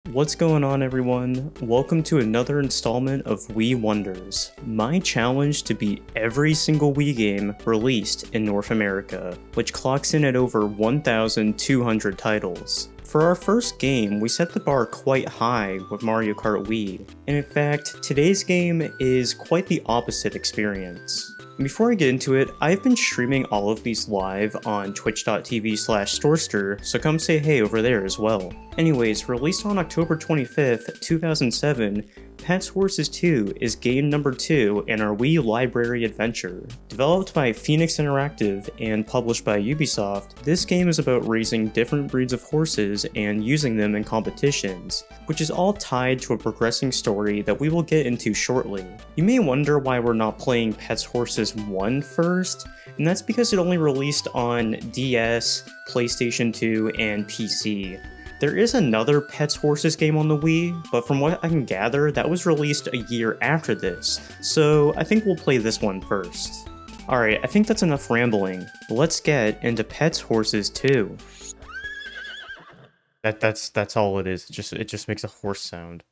What's going on, everyone? Welcome to another installment of Wii Wonders, my challenge to beat every single Wii game released in North America, which clocks in at over 1,200 titles. For our first game, we set the bar quite high with Mario Kart Wii, and in fact, today's game is quite the opposite experience. Before I get into it, I've been streaming all of these live on twitch.tv/Storster, so come say hey over there as well. Anyways, released on October 25th, 2007, Petz Horsez 2 is game number 2 in our Wii library adventure. Developed by Phoenix Interactive and published by Ubisoft, this game is about raising different breeds of horses and using them in competitions, which is all tied to a progressing story that we will get into shortly. You may wonder why we're not playing Petz Horsez 1 first, and that's because it only released on DS, PlayStation 2, and PC. There is another Petz Horsez game on the Wii, but from what I can gather, that was released a year after this, so I think we'll play this one first. Alright, I think that's enough rambling. Let's get into Petz Horsez 2. That's all it is. It just makes a horse sound.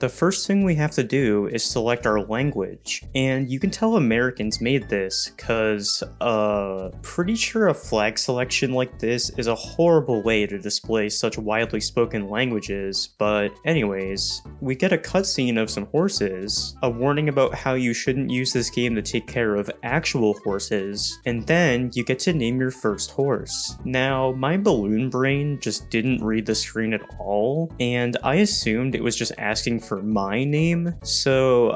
The first thing we have to do is select our language, and you can tell Americans made this, cause, pretty sure a flag selection like this is a horrible way to display such widely spoken languages, but anyways, we get a cutscene of some horses, a warning about how you shouldn't use this game to take care of actual horses, and then you get to name your first horse. Now, my balloon brain just didn't read the screen at all, and I assumed it was just asking for my name, so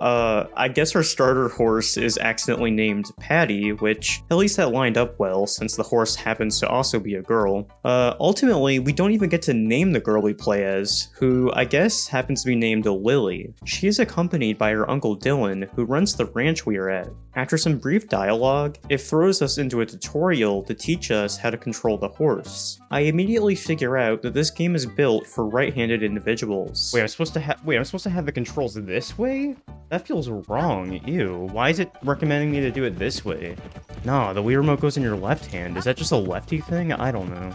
I guess our starter horse is accidentally named Patty, which at least that lined up well since the horse happens to also be a girl. Ultimately, we don't even get to name the girl we play as, who I guess happens to be named Lily. She is accompanied by her uncle Dylan, who runs the ranch we are at. After some brief dialogue, it throws us into a tutorial to teach us how to control the horse. I immediately figure out that this game is built for right-handed individuals. Wait, I'm supposed to have the controls this way? That feels wrong. Ew. Why is it recommending me to do it this way? Nah, the Wii remote goes in your left hand. Is that just a lefty thing? I don't know.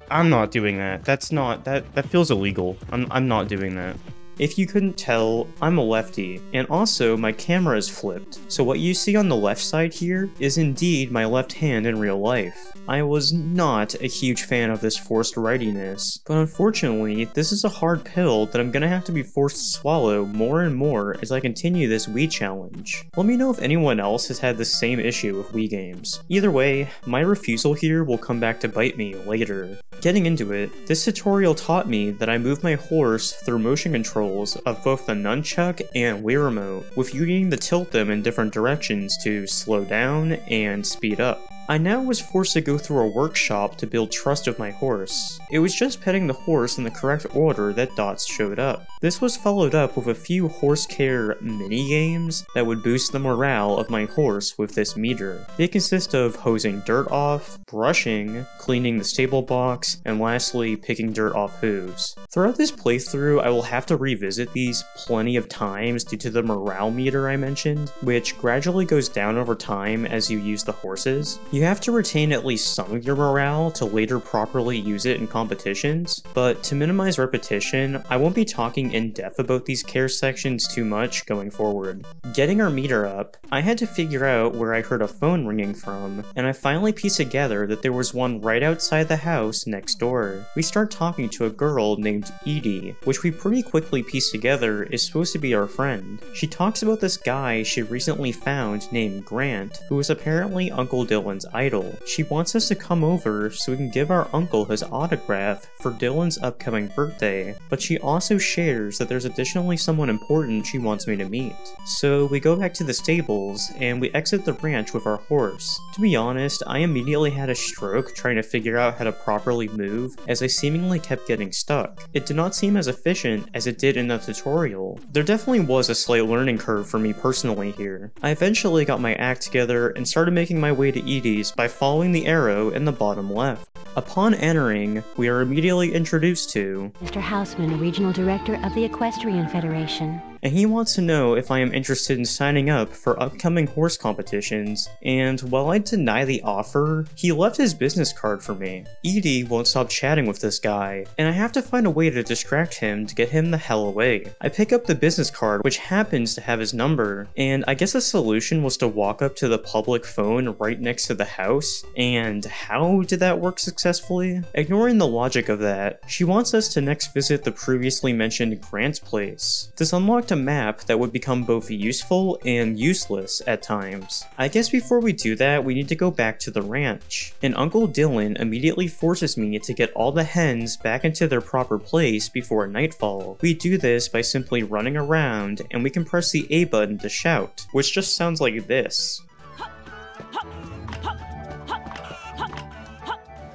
I'm not doing that. That feels illegal. I'm not doing that. If you couldn't tell, I'm a lefty, and also my camera is flipped, so what you see on the left side here is indeed my left hand in real life. I was not a huge fan of this forced rightiness, but unfortunately, this is a hard pill that I'm gonna have to be forced to swallow more and more as I continue this Wii challenge. Let me know if anyone else has had the same issue with Wii games. Either way, my refusal here will come back to bite me later. Getting into it, this tutorial taught me that I move my horse through motion control of both the nunchuck and Wii remote, with you needing to tilt them in different directions to slow down and speed up. I now was forced to go through a workshop to build trust with my horse. It was just petting the horse in the correct order that dots showed up. This was followed up with a few horse care mini-games that would boost the morale of my horse with this meter. They consist of hosing dirt off, brushing, cleaning the stable box, and lastly picking dirt off hooves. Throughout this playthrough, I will have to revisit these plenty of times due to the morale meter I mentioned, which gradually goes down over time as you use the horses. You have to retain at least some of your morale to later properly use it in competitions, but to minimize repetition, I won't be talking in depth about these care sections too much going forward. Getting our meter up, I had to figure out where I heard a phone ringing from, and I finally pieced together that there was one right outside the house next door. We start talking to a girl named Edie, which we pretty quickly pieced together is supposed to be our friend. She talks about this guy she recently found named Grant, who is apparently Uncle Dylan's idol. She wants us to come over so we can give our uncle his autograph for Dylan's upcoming birthday, but she also shares that there's additionally someone important she wants me to meet. So we go back to the stables, and we exit the ranch with our horse. To be honest, I immediately had a stroke trying to figure out how to properly move, as I seemingly kept getting stuck. It did not seem as efficient as it did in the tutorial. There definitely was a slight learning curve for me personally here. I eventually got my act together and started making my way to Edie's by following the arrow in the bottom left. Upon entering, we are immediately introduced to Mr. Houseman, Regional Director of the Equestrian Federation. and he wants to know if I am interested in signing up for upcoming horse competitions, and while I deny the offer, he left his business card for me. Edie won't stop chatting with this guy, and I have to find a way to distract him to get him the hell away. I pick up the business card, which happens to have his number, and I guess the solution was to walk up to the public phone right next to the house, and how did that work successfully? Ignoring the logic of that, she wants us to next visit the previously mentioned Grant's place. This unlocked a map that would become both useful and useless at times. I guess before we do that, we need to go back to the ranch, and Uncle Dylan immediately forces me to get all the hens back into their proper place before nightfall. We do this by simply running around, and we can press the A button to shout, which just sounds like this.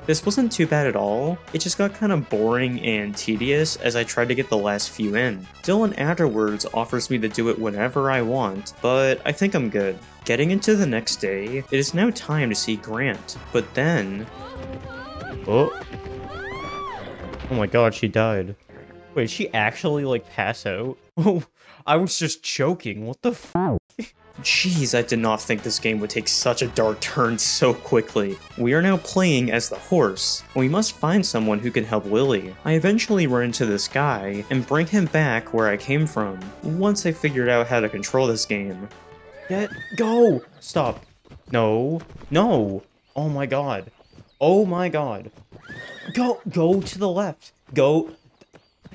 This wasn't too bad at all, it just got kind of boring and tedious as I tried to get the last few in. Dylan afterwards offers me to do it whenever I want, but I think I'm good. Getting into the next day, it is now time to see Grant, but then... Oh my god, she died. Wait, did she actually, like, pass out? Oh, I was just joking, what the f***? Jeez, I did not think this game would take such a dark turn so quickly. We are now playing as the horse, and we must find someone who can help Lily. I eventually run into this guy, and bring him back where I came from, once I figured out how to control this game. Go! Stop. No. No! Oh my god. Oh my god. Go to the left. Go.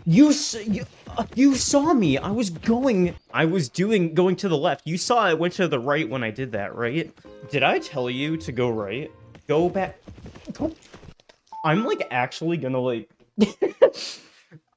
You saw me. I was going to the left. You saw I went to the right when I did that, right? Did I tell you to go right? Go back. Go. I'm like actually gonna like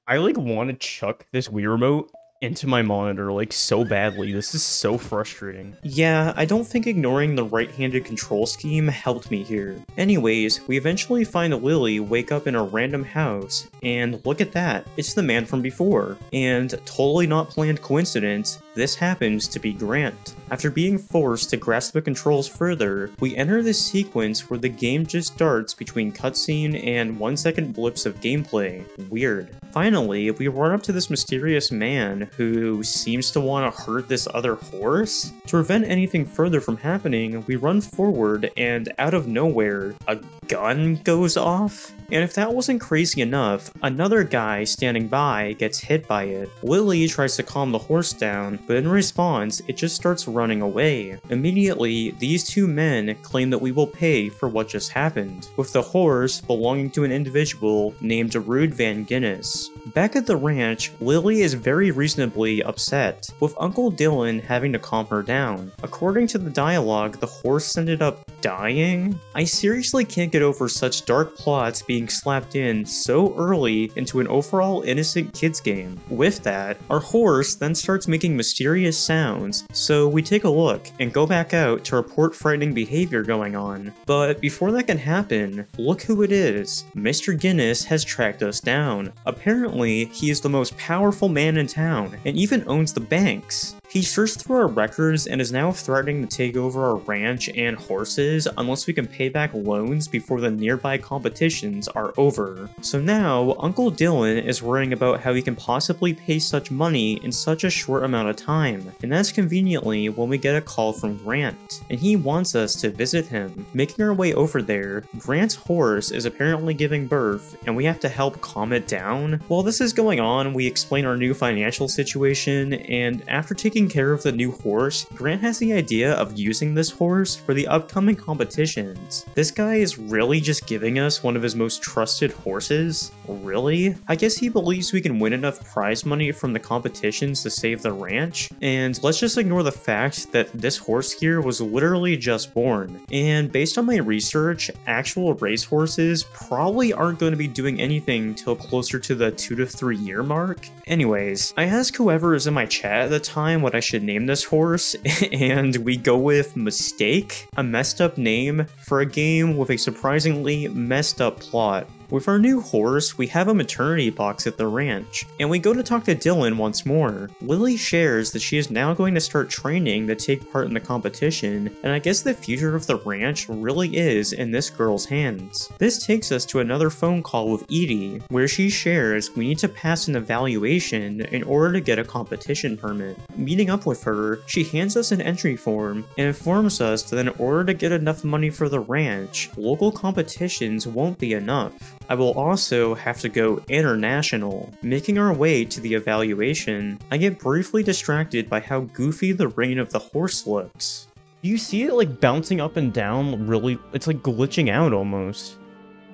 I like want to chuck this Wii remote into my monitor like so badly. This is so frustrating. Yeah, I don't think ignoring the right-handed control scheme helped me here. Anyways, we eventually find Lily wake up in a random house, and look at that, it's the man from before. And totally not planned coincidence, this happens to be Grant. After being forced to grasp the controls further, we enter this sequence where the game just darts between cutscene and 1-second blips of gameplay. Weird. Finally, we run up to this mysterious man who seems to want to hurt this other horse. To prevent anything further from happening, we run forward and out of nowhere, a gun goes off. And if that wasn't crazy enough, another guy standing by gets hit by it. Lily tries to calm the horse down, but in response, it just starts running away. Immediately, these two men claim that we will pay for what just happened, with the horse belonging to an individual named Rude Van Guinness. Back at the ranch, Lily is very reasonably upset, with Uncle Dylan having to calm her down. According to the dialogue, the horse ended up dying? I seriously can't get over such dark plots being slapped in so early into an overall innocent kids game. With that, our horse then starts making mysterious sounds, so we take a look and go back out to report frightening behavior going on. But before that can happen, look who it is. Mr. Guinness has tracked us down. Apparently, he is the most powerful man in town, and even owns the banks. He searched through our records and is now threatening to take over our ranch and horses unless we can pay back loans before the nearby competitions are over. So now, Uncle Dylan is worrying about how he can possibly pay such money in such a short amount of time, and that's conveniently when we get a call from Grant, and he wants us to visit him. Making our way over there, Grant's horse is apparently giving birth, and we have to help calm it down. While this is going on, we explain our new financial situation, and after taking care of the new horse, Grant has the idea of using this horse for the upcoming competitions. This guy is really just giving us one of his most trusted horses? Really? I guess he believes we can win enough prize money from the competitions to save the ranch, and let's just ignore the fact that this horse here was literally just born. And based on my research, actual racehorses probably aren't going to be doing anything till closer to the 2 to 3 year mark. Anyways, I asked whoever is in my chat at the time what I should name this horse, and we go with Mistake, a messed up name for a game with a surprisingly messed up plot. With our new horse, we have a maternity box at the ranch, and we go to talk to Dylan once more. Lily shares that she is now going to start training to take part in the competition, and I guess the future of the ranch really is in this girl's hands. This takes us to another phone call with Edie, where she shares we need to pass an evaluation in order to get a competition permit. Meeting up with her, she hands us an entry form and informs us that in order to get enough money for the ranch, local competitions won't be enough. I will also have to go international. Making our way to the evaluation, I get briefly distracted by how goofy the rein of the horse looks. You see it like bouncing up and down really, it's like glitching out almost.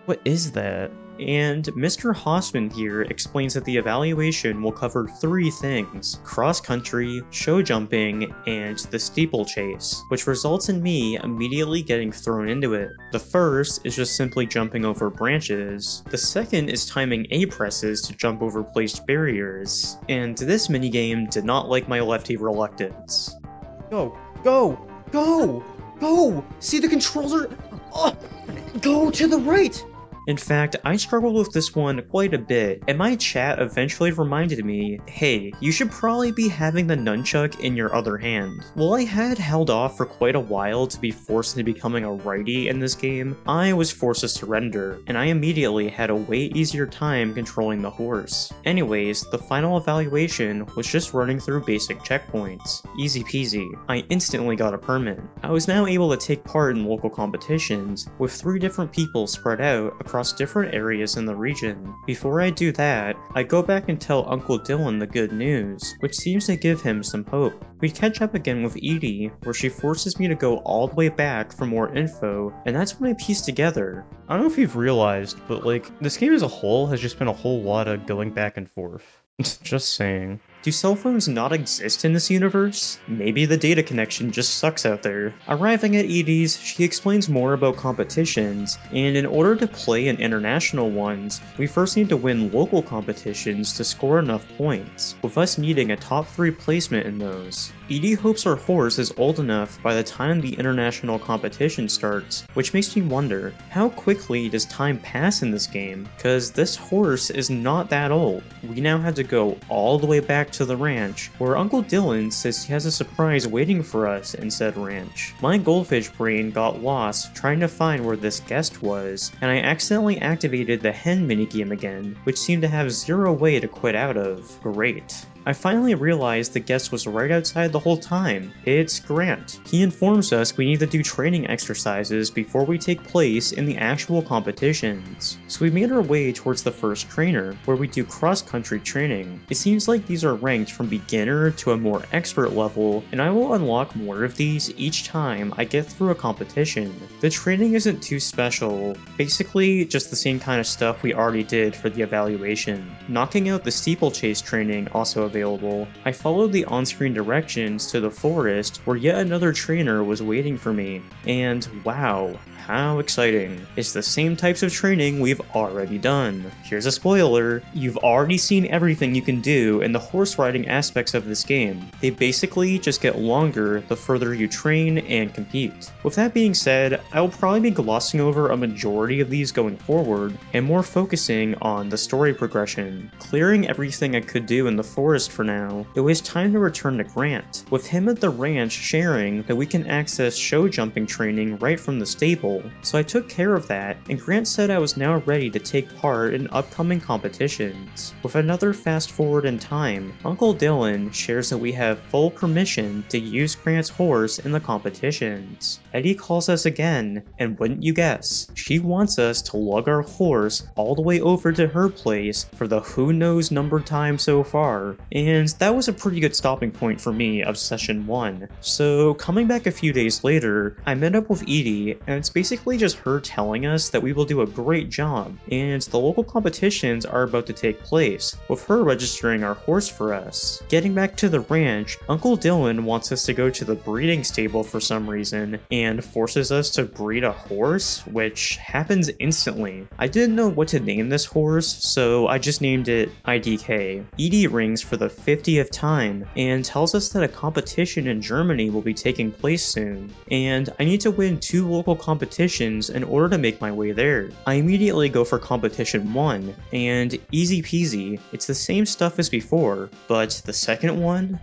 What is that? And Mr. Hossman here explains that the evaluation will cover 3 things: cross-country, show jumping, and the steeplechase, which results in me immediately getting thrown into it. The first is just simply jumping over branches. The second is timing A presses to jump over placed barriers. And this minigame did not like my lefty reluctance. Go, go, go, go! See the controller? Oh, go to the right! In fact, I struggled with this one quite a bit, and my chat eventually reminded me, hey, you should probably be having the nunchuck in your other hand. While I had held off for quite a while to be forced into becoming a righty in this game, I was forced to surrender, and I immediately had a way easier time controlling the horse. Anyways, the final evaluation was just running through basic checkpoints. Easy peasy. I instantly got a permit. I was now able to take part in local competitions, with 3 different people spread out across different areas in the region. Before I do that, I go back and tell Uncle Dylan the good news, which seems to give him some hope. We catch up again with Edie, where she forces me to go all the way back for more info, and that's when I piece together. I don't know if you've realized, but like, this game as a whole has just been a whole lot of going back and forth. Just saying. Do cell phones not exist in this universe? Maybe the data connection just sucks out there. Arriving at Edie's, she explains more about competitions, and in order to play in international ones, we first need to win local competitions to score enough points, with us needing a top 3 placement in those. Edie hopes her horse is old enough by the time the international competition starts, which makes me wonder, how quickly does time pass in this game? Cause this horse is not that old. We now have to go all the way back to the ranch, where Uncle Dylan says he has a surprise waiting for us in said ranch. My goldfish brain got lost trying to find where this guest was, and I accidentally activated the hen minigame again, which seemed to have 0 way to quit out of. Great. I finally realized the guest was right outside the whole time. It's Grant. He informs us we need to do training exercises before we take place in the actual competitions. So we made our way towards the first trainer, where we do cross-country training. It seems like these are ranked from beginner to a more expert level, and I will unlock more of these each time I get through a competition. The training isn't too special, basically just the same kind of stuff we already did for the evaluation. Knocking out the steeplechase training also available. I followed the on-screen directions to the forest where yet another trainer was waiting for me, and wow, how exciting. It's the same types of training we've already done. Here's a spoiler, you've already seen everything you can do in the horse riding aspects of this game. They basically just get longer the further you train and compete. With that being said, I will probably be glossing over a majority of these going forward, and more focusing on the story progression. Clearing everything I could do in the forest for now, it was time to return to Grant, with him at the ranch sharing that we can access show jumping training right from the stable. So I took care of that, and Grant said I was now ready to take part in upcoming competitions. With another fast forward in time, Uncle Dylan shares that we have full permission to use Grant's horse in the competitions. Eddie calls us again, and wouldn't you guess, she wants us to lug our horse all the way over to her place for the who knows number time so far, and that was a pretty good stopping point for me of session 1. So coming back a few days later, I met up with Edie, and it's basically just her telling us that we will do a great job, and the local competitions are about to take place, with her registering our horse for us. Getting back to the ranch, Uncle Dylan wants us to go to the breeding stable for some reason, and forces us to breed a horse, which happens instantly. I didn't know what to name this horse, so I just named it IDK. Edie rings for for the 50th time and tells us that a competition in Germany will be taking place soon, and I need to win 2 local competitions in order to make my way there. I immediately go for competition 1, and easy peasy, it's the same stuff as before, but the second one?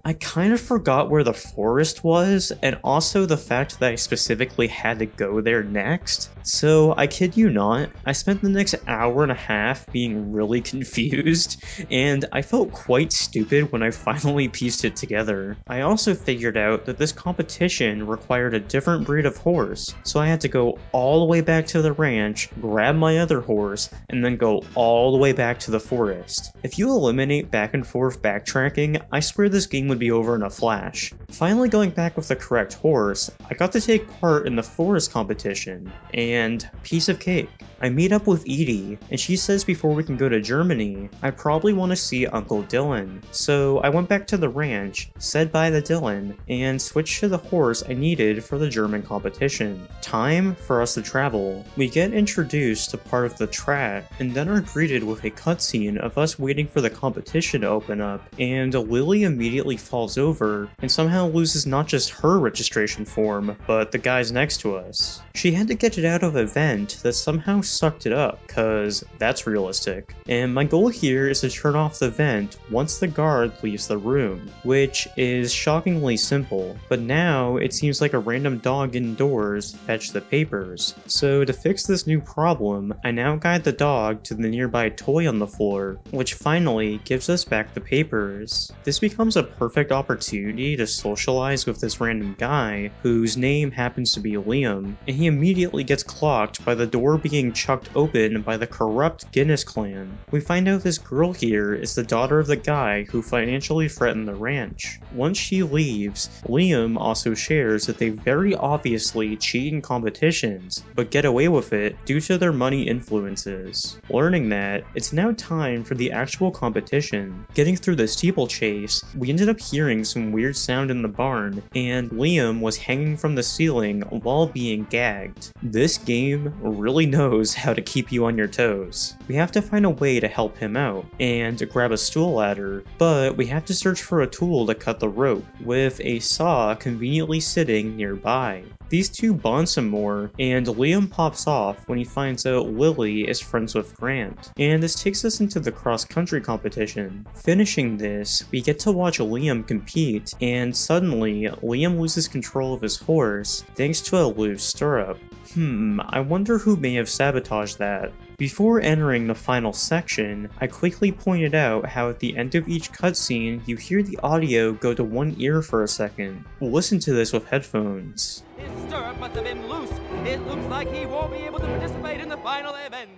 I kind of forgot where the forest was, and also the fact that I specifically had to go there next. So I kid you not, I spent the next hour and a half being really confused, and I felt quite stupid when I finally pieced it together. I also figured out that this competition required a different breed of horse, so I had to go all the way back to the ranch, grab my other horse, and then go all the way back to the forest. If you eliminate back and forth backtracking, I swear this game would be over in a flash. Finally going back with the correct horse, I got to take part in the forest competition, and piece of cake. I meet up with Edie, and she says before we can go to Germany, I probably want to see Uncle Dylan. So I went back to the ranch, said bye to Dylan, and switched to the horse I needed for the German competition. Time for us to travel. We get introduced to part of the track, and then are greeted with a cutscene of us waiting for the competition to open up, and Lily immediately falls over, and somehow loses not just her registration form, but the guys next to us. She had to get it out of a vent that somehow sucked it up, cause that's realistic. And my goal here is to turn off the vent once the guard leaves the room, which is shockingly simple, but now it seems like a random dog indoors fetched the papers. So to fix this new problem, I now guide the dog to the nearby toy on the floor, which finally gives us back the papers. This becomes a perfect opportunity to socialize with this random guy, whose name happens to be Liam, and he immediately gets clocked by the door being chucked open by the corrupt Guinness clan. We find out this girl here is the daughter of the guy who financially threatened the ranch. Once she leaves, Liam also shares that they very obviously cheat in competitions, but get away with it due to their money influences. Learning that, it's now time for the actual competition. Getting through the steeplechase, we ended up hearing some weird sound in the barn, and Liam was hanging from the ceiling while being gagged. This game really knows how to keep you on your toes. We have to find a way to help him out, and grab a stool ladder, but we have to search for a tool to cut the rope, with a saw conveniently sitting nearby. These two bond some more, and Liam pops off when he finds out Lily is friends with Grant, and this takes us into the cross-country competition. Finishing this, we get to watch Liam compete, and suddenly, Liam loses control of his horse thanks to a loose stirrup. I wonder who may have sabotaged that. Before entering the final section, I quickly pointed out how at the end of each cutscene, you hear the audio go to one ear for a second. Listen to this with headphones. His stirrup must have been loose. It looks like he won't be able to participate in the final event.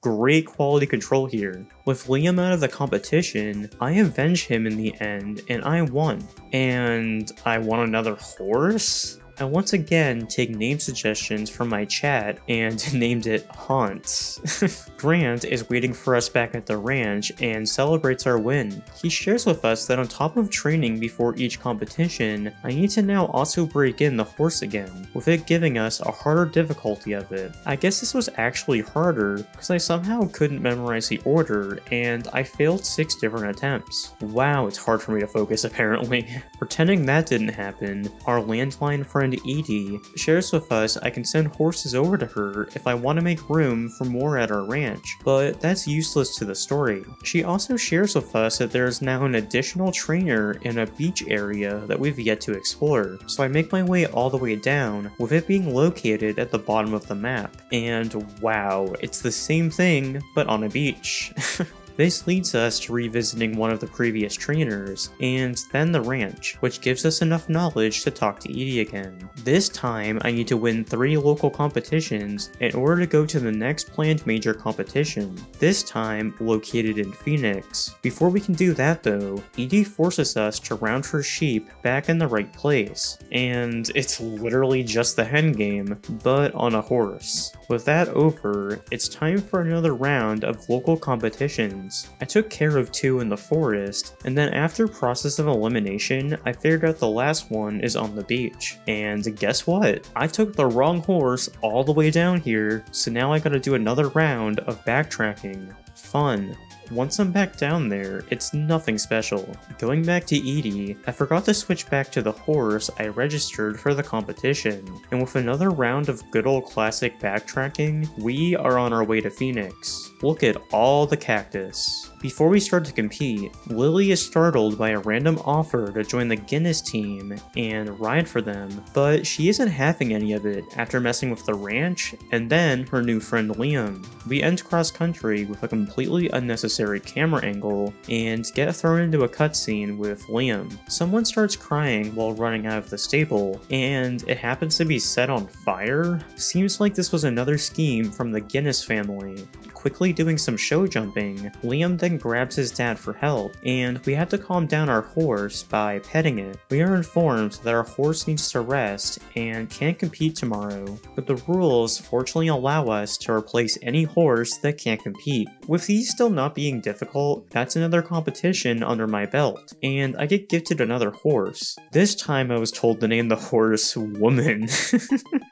Great quality control here. With Liam out of the competition, I avenge him in the end, and I won. And I won another horse? I once again take name suggestions from my chat and named it Haunts. Grant is waiting for us back at the ranch and celebrates our win. He shares with us that on top of training before each competition, I need to now also break in the horse again, with it giving us a harder difficulty of it. I guess this was actually harder because I somehow couldn't memorize the order and I failed 6 different attempts. Wow, it's hard for me to focus apparently. Pretending that didn't happen, our landline friend Edie shares with us I can send horses over to her if I want to make room for more at our ranch, but that's useless to the story. She also shares with us that there is now an additional trainer in a beach area that we've yet to explore, so I make my way all the way down, with it being located at the bottom of the map, and wow, it's the same thing, but on a beach. This leads us to revisiting one of the previous trainers, and then the ranch, which gives us enough knowledge to talk to Edie again. This time, I need to win 3 local competitions in order to go to the next planned major competition, this time located in Phoenix. Before we can do that though, Edie forces us to round her sheep back in the right place, and it's literally just the hen game, but on a horse. With that over, it's time for another round of local competitions. I took care of 2 in the forest, and then after process of elimination, I figured out the last one is on the beach. And guess what? I took the wrong horse all the way down here, so now I gotta do another round of backtracking. Fun. Once I'm back down there, it's nothing special. Going back to Edie, I forgot to switch back to the horse I registered for the competition, and with another round of good old classic backtracking, we are on our way to Phoenix. Look at all the cactus. Before we start to compete, Lily is startled by a random offer to join the Guinness team and ride for them, but she isn't having any of it after messing with the ranch and then her new friend Liam. We end cross country with a completely unnecessary camera angle and get thrown into a cutscene with Liam. Someone starts crying while running out of the stable, and it happens to be set on fire? Seems like this was another scheme from the Guinness family. Quickly doing some show jumping, Liam then grabs his dad for help, and we have to calm down our horse by petting it. We are informed that our horse needs to rest and can't compete tomorrow, but the rules fortunately allow us to replace any horse that can't compete. With these still not being difficult, that's another competition under my belt, and I get gifted another horse. This time I was told to name the horse Woman.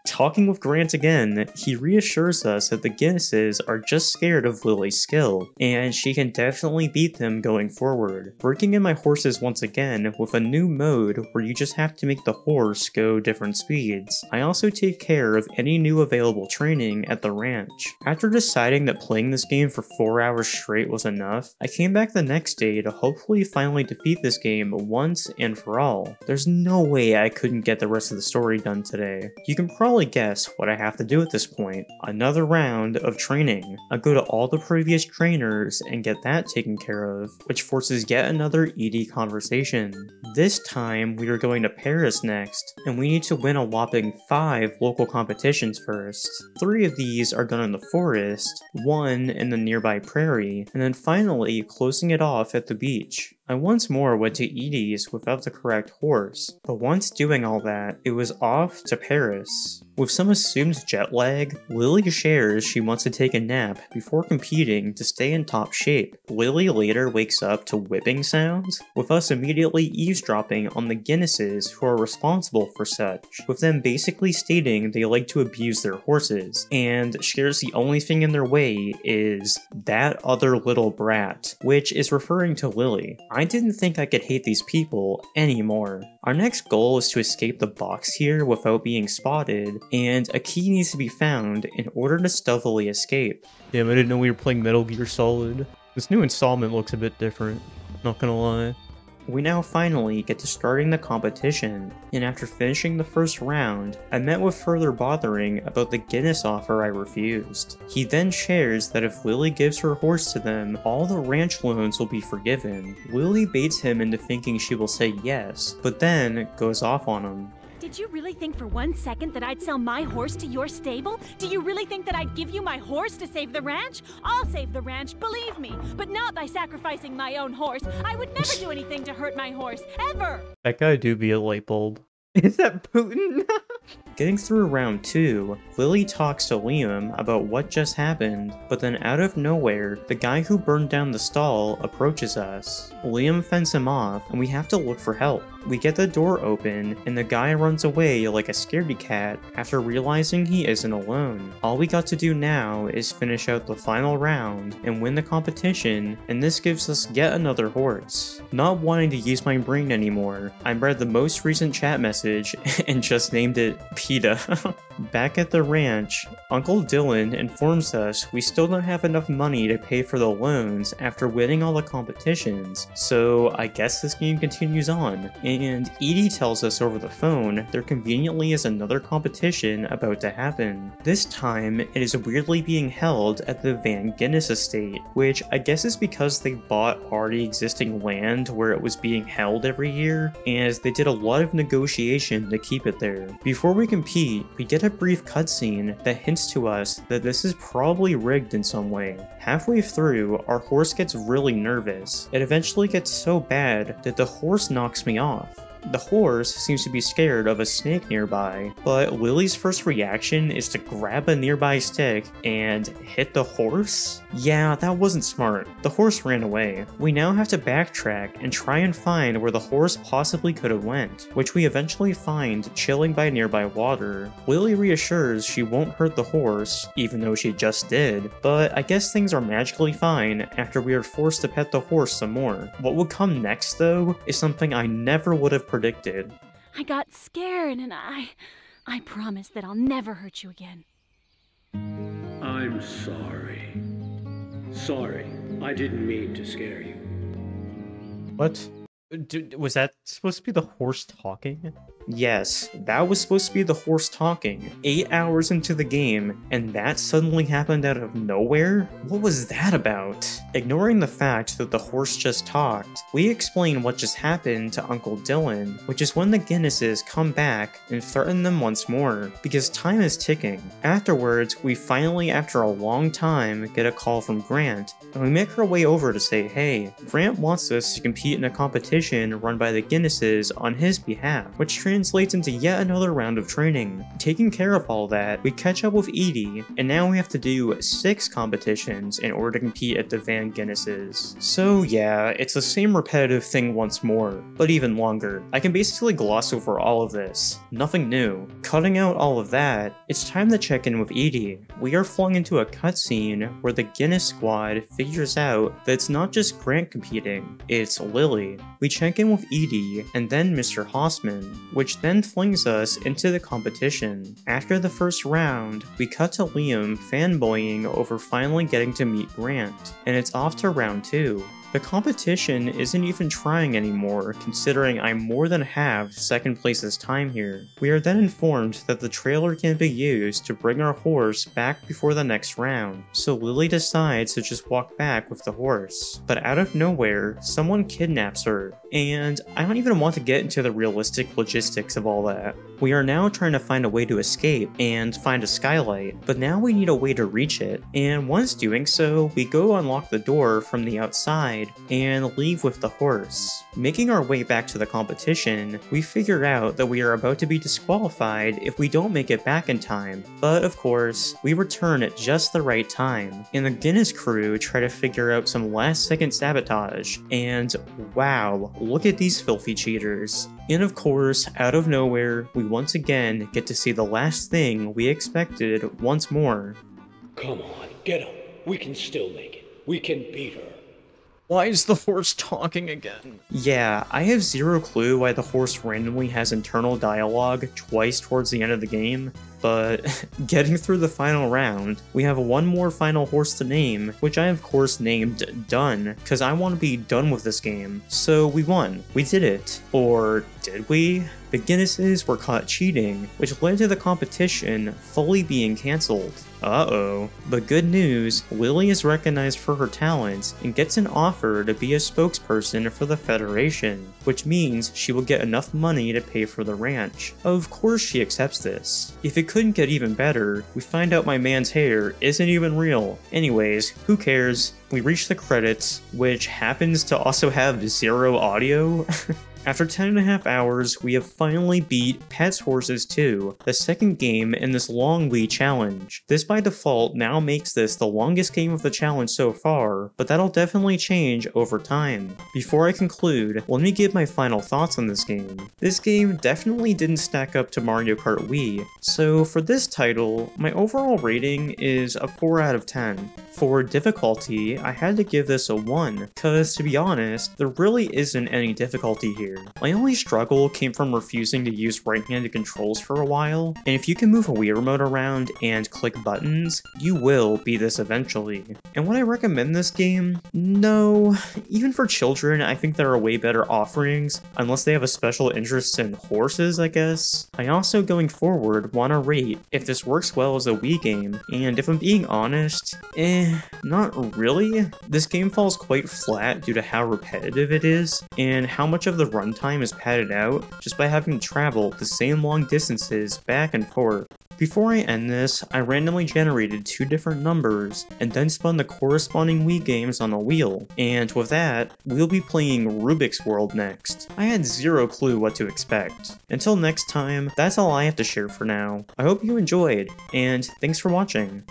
Talking with Grant again, he reassures us that the Guinnesses are just scared of Lily's skill, and she can definitely beat them going forward. Breaking in my horses once again with a new mode where you just have to make the horse go different speeds. I also take care of any new available training at the ranch. After deciding that playing this game for 4 hours straight was enough, I came back the next day to hopefully finally defeat this game once and for all. There's no way I couldn't get the rest of the story done today. You can probably guess what I have to do at this point. Another round of training. I go to all the previous trainers and get that taken care of, which forces yet another Edie conversation. This time, we are going to Paris next, and we need to win a whopping 5 local competitions first. 3 of these are done in the forest, 1 in the nearby prairie, and then finally closing it off at the beach. I once more went to Edie's without the correct horse, but once doing all that, it was off to Paris. With some assumed jet lag, Lily shares she wants to take a nap before competing to stay in top shape. Lily later wakes up to whipping sounds, with us immediately eavesdropping on the Guinnesses who are responsible for such, with them basically stating they like to abuse their horses, and shares the only thing in their way is that other little brat, which is referring to Lily. I didn't think I could hate these people anymore. Our next goal is to escape the box here without being spotted, and a key needs to be found in order to stealthily escape. Damn, I didn't know we were playing Metal Gear Solid. This new installment looks a bit different, not gonna lie. We now finally get to starting the competition, and after finishing the first round, I met with further bothering about the Guinness offer I refused. He then shares that if Lily gives her horse to them, all the ranch loans will be forgiven. Lily baits him into thinking she will say yes, but then goes off on him. Did you really think for 1 second that I'd sell my horse to your stable? Do you really think that I'd give you my horse to save the ranch? I'll save the ranch, believe me, but not by sacrificing my own horse. I would never do anything to hurt my horse, ever! That guy do be a light bulb. Is that Putin? Getting through round 2, Lily talks to Liam about what just happened, but then out of nowhere, the guy who burned down the stall approaches us. Liam fends him off, and we have to look for help. We get the door open, and the guy runs away like a scaredy cat after realizing he isn't alone. All we got to do now is finish out the final round and win the competition, and this gives us yet another horse. Not wanting to use my brain anymore, I read the most recent chat message and just named it PETA. Back at the ranch, Uncle Dylan informs us we still don't have enough money to pay for the loans after winning all the competitions, so I guess this game continues on. And Edie tells us over the phone there conveniently is another competition about to happen. This time, it is weirdly being held at the Van Guinness estate, which I guess is because they bought already existing land where it was being held every year, and they did a lot of negotiation to keep it there. Before we compete, we get a brief cutscene that hints to us that this is probably rigged in some way. Halfway through, our horse gets really nervous. It eventually gets so bad that the horse knocks me off. The horse seems to be scared of a snake nearby, but Lily's first reaction is to grab a nearby stick and hit the horse? Yeah, that wasn't smart. The horse ran away. We now have to backtrack and try and find where the horse possibly could have went, which we eventually find chilling by nearby water. Lily reassures she won't hurt the horse, even though she just did, but I guess things are magically fine after we are forced to pet the horse some more. What would come next, though, is something I never would have predicted. I got scared and I promise that I'll never hurt you again. I'm sorry. Sorry, I didn't mean to scare you. What? Was that supposed to be the horse talking? Yes, that was supposed to be the horse talking. 8 hours into the game, and that suddenly happened out of nowhere? What was that about? Ignoring the fact that the horse just talked, we explain what just happened to Uncle Dylan, which is when the Guinnesses come back and threaten them once more, because time is ticking. Afterwards, we finally, after a long time, get a call from Grant, and we make our way over to say, hey, Grant wants us to compete in a competition run by the Guinnesses on his behalf, which translates into yet another round of training. Taking care of all that, we catch up with Edie, and now we have to do 6 competitions in order to compete at the Van Guinnesses. So yeah, it's the same repetitive thing once more, but even longer. I can basically gloss over all of this. Nothing new. Cutting out all of that, it's time to check in with Edie. We are flung into a cutscene where the Guinness squad figures out that it's not just Grant competing, it's Lily. We check in with Edie and then Mr. Hossman, which then flings us into the competition. After the first round, we cut to Liam fanboying over finally getting to meet Grant, and it's off to round 2. The competition isn't even trying anymore, considering I more than halved second place's time here. We are then informed that the trailer can be used to bring our horse back before the next round, so Lily decides to just walk back with the horse. But out of nowhere, someone kidnaps her, and I don't even want to get into the realistic logistics of all that. We are now trying to find a way to escape and find a skylight, but now we need a way to reach it, and once doing so, we go unlock the door from the outside and leave with the horse. Making our way back to the competition, we figure out that we are about to be disqualified if we don't make it back in time, but of course, we return at just the right time, and the Guinness crew try to figure out some last-second sabotage, and wow, look at these filthy cheaters. And of course, out of nowhere, we once again get to see the last thing we expected once more. Come on, get up. We can still make it. We can beat her. Why is the horse talking again? Yeah, I have zero clue why the horse randomly has internal dialogue twice towards the end of the game, but getting through the final round, we have one more final horse to name, which I of course named Done, because I want to be done with this game. So we won. We did it. Or did we? The Guinnesses were caught cheating, which led to the competition fully being cancelled. Uh-oh. But good news, Lily is recognized for her talents and gets an offer to be a spokesperson for the Federation, which means she will get enough money to pay for the ranch. Of course she accepts this. If it couldn't get even better, we find out my man's hair isn't even real. Anyways, who cares? We reach the credits, which happens to also have 0 audio. After 10.5 hours, we have finally beat Petz Horsez 2, the second game in this long Wii challenge. This by default now makes this the longest game of the challenge so far, but that'll definitely change over time. Before I conclude, let me give my final thoughts on this game. This game definitely didn't stack up to Mario Kart Wii, so for this title, my overall rating is a 4 out of 10. For difficulty, I had to give this a 1, cause to be honest, there really isn't any difficulty here. My only struggle came from refusing to use right-handed controls for a while, and if you can move a Wii remote around and click buttons, you will beat this eventually. And would I recommend this game? No. Even for children, I think there are way better offerings, unless they have a special interest in horses, I guess. I also, going forward, want to rate if this works well as a Wii game, and if I'm being honest, not really. This game falls quite flat due to how repetitive it is, and how much of the runtime is padded out just by having to travel the same long distances back and forth. Before I end this, I randomly generated 2 different numbers and then spun the corresponding Wii games on a wheel, and with that, we'll be playing Rubik's World next. I had zero clue what to expect. Until next time, that's all I have to share for now. I hope you enjoyed, and thanks for watching.